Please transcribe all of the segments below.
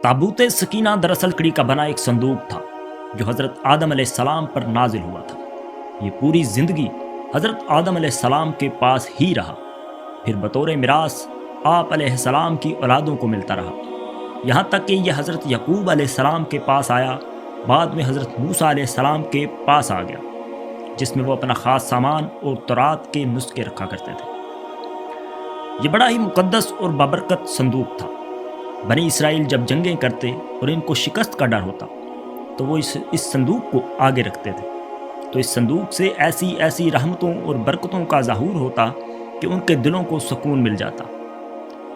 ताबूत सकीना दरअसल लकड़ी का बना एक संदूक था जो हज़रत आदम अलैहिस्सलाम पर नाजिल हुआ था। ये पूरी ज़िंदगी हज़रत आदम अलैहिस्सलाम के पास ही रहा, फिर बतौर मिरास आप अलैहिस्सलाम की औलादों को मिलता रहा, यहाँ तक कि यह हज़रत यकूब अलैहिस्सलाम के पास आया, बाद में हज़रत मूसा अलैहिस्सलाम के पास आ गया, जिसमें वो अपना ख़ास सामान और तौरात के नुस्खे रखा करते थे। ये बड़ा ही मुक़द्दस और बाबरकत संदूक था। बनी इसराइल जब जंगें करते और इनको शिकस्त का डर होता तो वो इस संदूक को आगे रखते थे, तो इस संदूक से ऐसी ऐसी रहमतों और बरकतों का ज़हूर होता कि उनके दिलों को सुकून मिल जाता।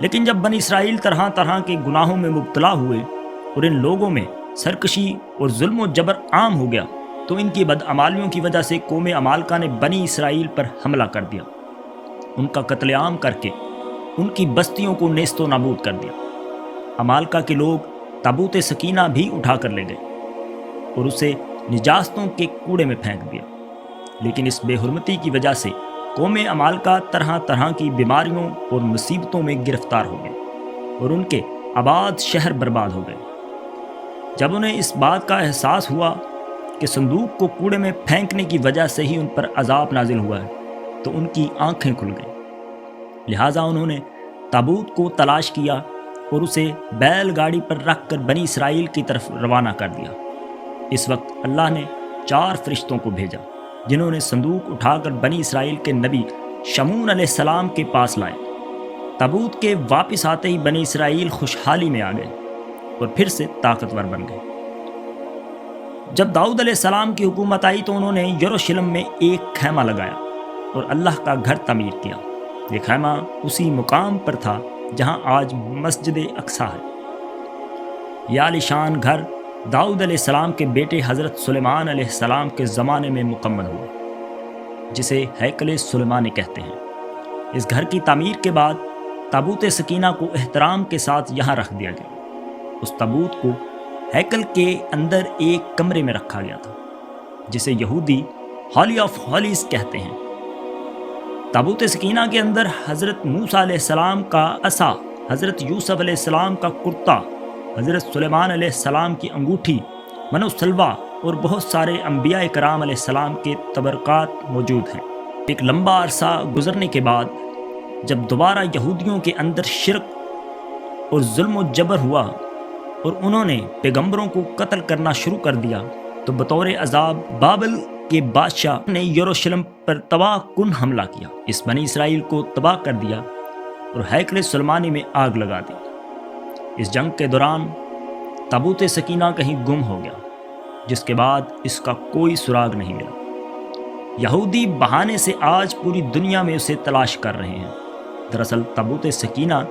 लेकिन जब बनी इसराइल तरह तरह के गुनाहों में मुब्तला हुए और इन लोगों में सरकशी और जुल्म जबर आम हो गया, तो इनकी बदअमालियों की वजह से कौम अमालका ने बनी इसराइल पर हमला कर दिया, उनका कत्लेआम करके उनकी बस्तियों को नेस्तो नाबूद कर दिया। अमालका के लोग ताबूत सकीना भी उठा कर ले गए और उसे निजास्तों के कूड़े में फेंक दिया। लेकिन इस बेहुरमती की वजह से कौम अमालका तरह तरह की बीमारियों और मुसीबतों में गिरफ्तार हो गए और उनके आबाद शहर बर्बाद हो गए। जब उन्हें इस बात का एहसास हुआ कि संदूक को कूड़े में फेंकने की वजह से ही उन पर अजाब नाजिल हुआ है, तो उनकी आंखें खुल गईं। लिहाजा उन्होंने ताबूत को तलाश किया और उसे बैलगाड़ी पर रख कर बनी इसराइल की तरफ रवाना कर दिया। इस वक्त अल्लाह ने 4 फरिश्तों को भेजा, जिन्होंने संदूक उठाकर बनी इसराइल के नबी शमून अलैहिस्सलाम के पास लाए। ताबूत के वापस आते ही बनी इसराइल खुशहाली में आ गए और फिर से ताकतवर बन गए। जब दाऊद अलैहिस्सलाम की हुकूमत आई तो उन्होंने यरूशलेम में एक खैमा लगाया और अल्लाह का घर तमीर किया। ये खैमा उसी मुकाम पर था जहां आज मस्जिद अक्सा है। यह आलीशान घर दाऊद अलैहिस्सलाम के बेटे हज़रत सुलेमान अलैहिस्सलाम के ज़माने में मुकम्मल हुआ, जिसे हैकल सुलेमानी कहते हैं। इस घर की तामीर के बाद ताबूत सकीना को एहतराम के साथ यहाँ रख दिया गया। उस ताबूत को हैकल के अंदर एक कमरे में रखा गया था, जिसे यहूदी हॉली ऑफ हॉलीज कहते हैं। ताबूत सकीना के अंदर हज़रत मूसा अलैहिस्सलाम का असा, हज़रत यूसुफ अलैहिस्सलाम का कुर्ता, हज़रत सुलेमान अलैहिस्सलाम की अंगूठी, मनोसलवा और बहुत सारे अम्बिया कराम अलैहिस्सलाम के तबरकात मौजूद हैं। एक लंबा अरसा गुजरने के बाद जब दोबारा यहूदियों के अंदर शिरक और जुल्म जबर हुआ और उन्होंने पैगंबरों को कत्ल करना शुरू कर दिया, तो बतौर अजाब बाबल के बादशाह ने यरूशलेम पर तबाह कुन हमला किया। इस बनी इसराइल को तबाह कर दिया और हैकल सुलेमानी में आग लगा दी। इस जंग के दौरान ताबूत सकीना कहीं गुम हो गया, जिसके बाद इसका कोई सुराग नहीं मिला। यहूदी बहाने से आज पूरी दुनिया में उसे तलाश कर रहे हैं। दरअसल ताबूत सकीना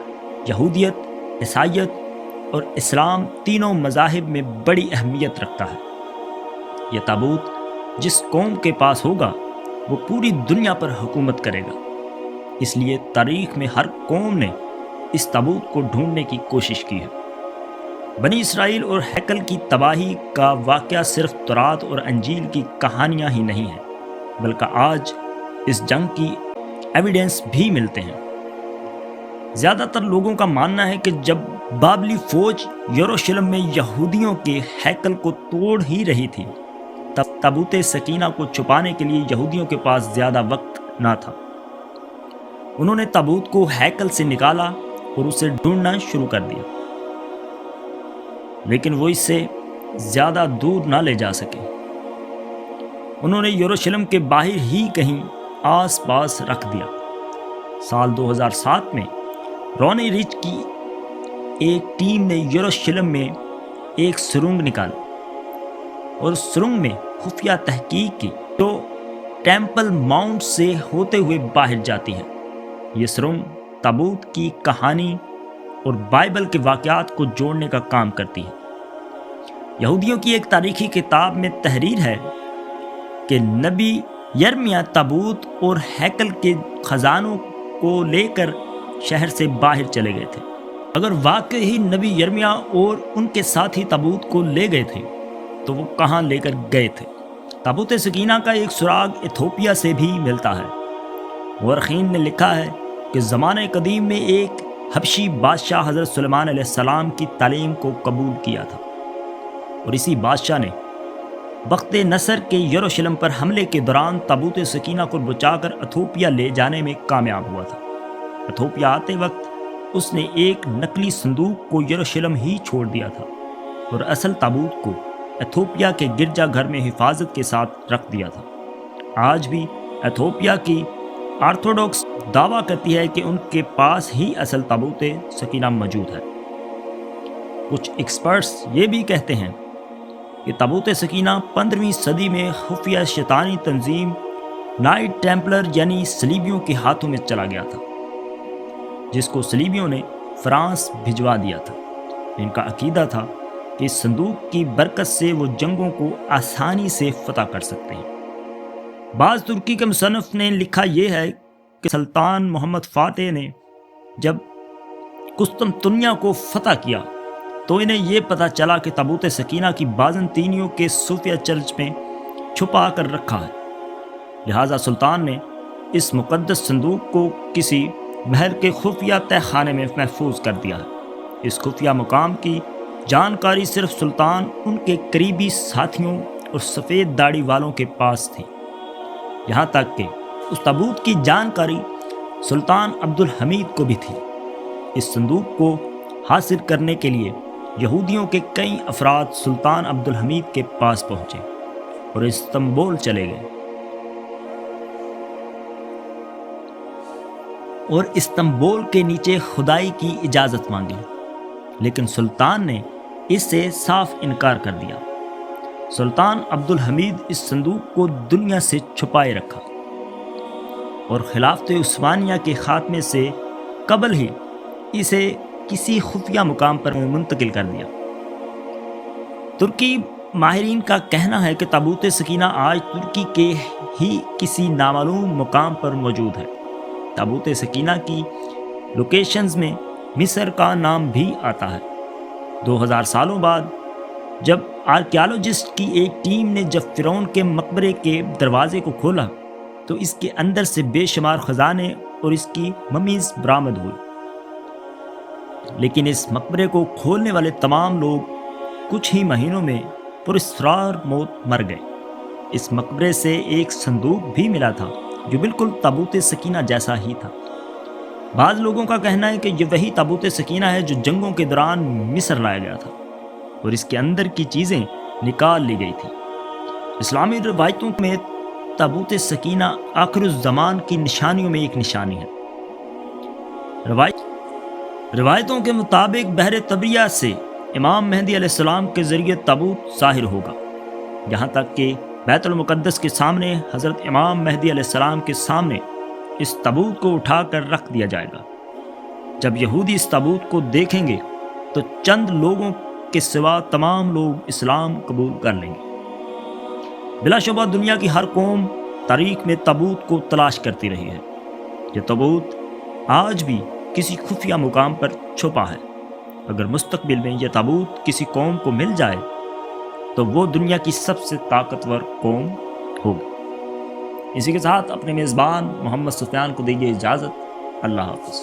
यहूदियत, ईसाईयत और इस्लाम तीनों मज़ाहिब में बड़ी अहमियत रखता है। यह ताबूत जिस कौम के पास होगा वो पूरी दुनिया पर हुकूमत करेगा। इसलिए तारीख़ में हर कौम ने इस ताबूत को ढूंढने की कोशिश की है। बनी इसराइल और हैकल की तबाही का वाक़या सिर्फ तौरात और अंजील की कहानियाँ ही नहीं हैं, बल्कि आज इस जंग की एविडेंस भी मिलते हैं। ज़्यादातर लोगों का मानना है कि जब बाबली फ़ौज यरूशलेम में यहूदियों के हैकल को तोड़ ही रही थी, तब ताबूत सकीना को छुपाने के लिए यहूदियों के पास ज़्यादा वक्त ना था। उन्होंने ताबूत को हैकल से निकाला और उसे ढूंढना शुरू कर दिया, लेकिन वो इससे ज़्यादा दूर ना ले जा सके। उन्होंने यरूशलेम के बाहर ही कहीं आस पास रख दिया। साल 2007 में रोनी रिच की एक टीम ने यरूशलेम में एक सुरंग निकाली और सुरंग में खुफिया तहकीक की, तो टेम्पल माउंट से होते हुए बाहर जाती है। ये सुरंग ताबूत की कहानी और बाइबल के वाक़यात को जोड़ने का काम करती है। यहूदियों की एक तारीखी किताब में तहरीर है कि नबी यर्मिया ताबूत और हैकल के ख़जानों को लेकर शहर से बाहर चले गए थे। अगर वाकई ही नबी यर्मिया और उनके साथी ताबूत को ले गए थे, तो वो कहाँ लेकर गए थे? ताबूत सकीना का एक सुराग इथोपिया से भी मिलता है। मुअर्रिखीन ने लिखा है कि ज़माने कदीम में एक حبشی بادشاہ حضرت سلیمان علیہ السلام کی تعلیم کو قبول کیا تھا، اور اسی بادشاہ نے وقت نصر کے یروشلم پر حملے کے دوران تابوت سکینہ کو بچا کر ایتھوپیا لے جانے میں کامیاب ہوا تھا۔ ایتھوپیا آتے وقت اس نے ایک نقلی صندوق کو یروشلم ہی چھوڑ دیا تھا اور اصل تابوت کو ایتھوپیا کے گرجا گھر میں حفاظت کے ساتھ رکھ دیا تھا۔ آج بھی ایتھوپیا کی آرتھوڈاکس دعویٰ کرتی ہے کہ ان کے پاس ہی اصل تابوت سکینہ موجود ہے۔ کچھ ایکسپرٹس یہ بھی کہتے ہیں کہ تابوت سکینہ 15ویں صدی میں خفیہ شیطانی تنظیم نائٹ ٹیمپلر یعنی صلیبیوں کے ہاتھوں میں چلا گیا تھا، جس کو صلیبیوں نے فرانس بھجوا دیا تھا۔ ان کا عقیدہ تھا کہ اس صندوق کی برکت سے وہ جنگوں کو آسانی سے فتح کر سکتے ہیں۔ بعض ترکی کے مصنف نے لکھا یہ ہے کہ سلطان محمد فاتح نے جب قسطنطنیہ کو فتح کیا تو انہیں یہ پتہ چلا کہ تابوت سکینہ کی بازنطینیوں کے صوفیہ چرچ میں چھپا کر رکھا ہے، لہٰذا سلطان نے اس مقدس صندوق کو کسی محل کے خفیہ تہ خانے میں محفوظ کر دیا ہے۔ اس خفیہ مقام کی جانکاری صرف سلطان، ان کے قریبی ساتھیوں اور سفید داڑھی والوں کے پاس تھی، یہاں تک کہ اس تابوت کی جانکاری سلطان عبد الحمید کو بھی تھی۔ اس صندوق کو حاصل کرنے کے لیے یہودیوں کے کئی افراد سلطان عبد الحمید کے پاس پہنچے اور استنبول چلے گئے اور استنبول کے نیچے کھدائی کی اجازت مانگی، لیکن سلطان نے اس سے صاف انکار کر دیا۔ سلطان عبد الحمید اس صندوق کو دنیا سے چھپائے رکھا اور خلافت عثمانیہ کے خاتمے سے قبل ہی اسے کسی خفیہ مقام پر منتقل کر دیا۔ ترکی ماہرین کا کہنا ہے کہ تابوت سکینہ آج ترکی کے ہی کسی نامعلوم مقام پر موجود ہے۔ تابوت سکینہ کی لوکیشنز میں مصر کا نام بھی آتا ہے۔ 2000 سالوں بعد جب آرکیالوجسٹ کی ایک ٹیم نے جب فرعون کے مقبرے کے دروازے کو کھولا تو اس کے اندر سے بے شمار خزانے اور اس کی ممیز برآمد ہوئی، لیکن اس مقبرے کو کھولنے والے تمام لوگ کچھ ہی مہینوں میں پراسرار موت مر گئے۔ اس مقبرے سے ایک صندوق بھی ملا تھا جو بالکل تابوت سکینہ جیسا ہی تھا۔ بعض لوگوں کا کہنا ہے کہ یہ وہی تابوت سکینہ ہے جو جنگوں کے دوران مصر لایا گیا تھا اور اس کے اندر کی چیزیں نکال لی گئی تھی۔ اسلامی روایتوں میں تابوت سکینہ آخر الزمان کی نشانیوں میں ایک نشانی ہے۔ روایتوں کے مطابق بحر طبریہ سے امام مہدی علیہ السلام کے ذریعے تابوت ظاہر ہوگا، یہاں تک کہ بیت المقدس کے سامنے حضرت امام مہدی علیہ السلام کے سامنے اس تابوت کو اٹھا کر رکھ دیا جائے گا۔ جب یہودی اس تابوت کو دیکھیں گے تو چند لوگوں کے سوا تمام لوگ اسلام قبول کر لیں گے۔ بلا شبہ دنیا کی ہر قوم تاریخ میں تابوت کو تلاش کرتی رہی ہے۔ یہ تابوت آج بھی کسی خفیہ مقام پر چھپا ہے۔ اگر مستقبل میں یہ تابوت کسی قوم کو مل جائے تو وہ دنیا کی سب سے طاقتور قوم ہوگی۔ اسی کے ساتھ اپنے میزبان محمد سفیان کو دیجیے اجازت۔ اللہ حافظ۔